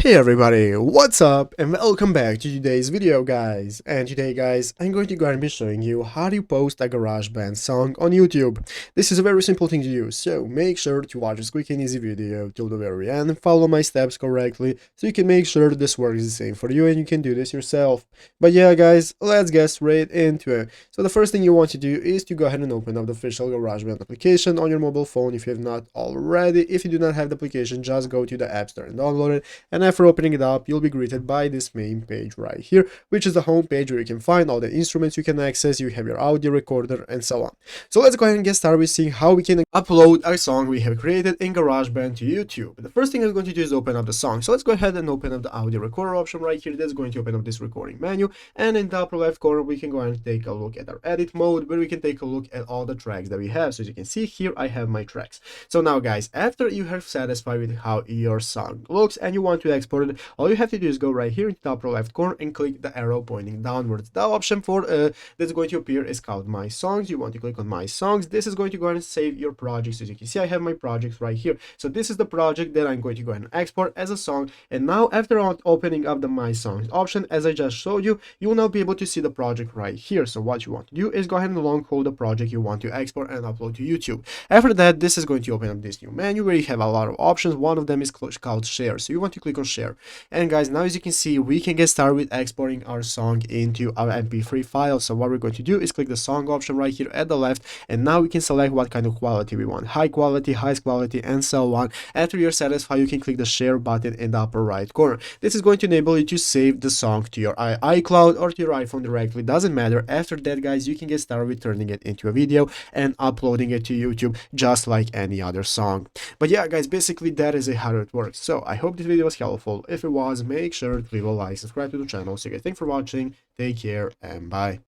Hey everybody, what's up and welcome back to today's video guys. And today guys, I'm going to go and be showing you how to post a GarageBand song on YouTube. This is a very simple thing to do, so make sure to watch this quick and easy video till the very end and follow my steps correctly so you can make sure this works the same for you and you can do this yourself. But yeah guys, let's get straight into it. So the first thing you want to do is to go ahead and open up the official GarageBand application on your mobile phone if you have not already. If you do not have the application, just go to the App Store and download it. And after opening it up, you'll be greeted by this main page right here, which is the home page where you can find all the instruments you can access, you have your audio recorder, and so on. So let's go ahead and get started with seeing how we can upload a song we have created in GarageBand to YouTube. The first thing I'm going to do is open up the song. So let's go ahead and open up the audio recorder option right here. That's going to open up this recording menu. And in the upper left corner, we can go ahead and take a look at our edit mode, where we can take a look at all the tracks that we have. So as you can see here, I have my tracks. So now guys, after you have satisfied with how your song looks and you want to export it, all you have to do is go right here in the upper left corner and click the arrow pointing downwards. The option for that's going to appear is called My Songs. You want to click on My Songs. This is going to go ahead and save your projects. As you can see, I have my projects right here. So this is the project that I'm going to go ahead and export as a song. And now after opening up the My Songs option, as I just showed you, you will now be able to see the project right here. So what you want to do is go ahead and long hold the project you want to export and upload to YouTube. After that, this is going to open up this new menu where you have a lot of options. One of them is called Share. So you want to click on Share. And guys, now as you can see, we can get started with exporting our song into our MP3 file. So what we're going to do is click the song option right here at the left, and now we can select what kind of quality we want: high quality, highest quality, and so on. After you're satisfied, you can click the share button in the upper right corner. This is going to enable you to save the song to your iCloud or to your iPhone directly, doesn't matter. After that guys, you can get started with turning it into a video and uploading it to YouTube just like any other song. But yeah guys, basically that is how it works. So I hope this video was helpful. If it was, make sure to leave a like, subscribe to the channel. So guys, thanks for watching, take care, and bye.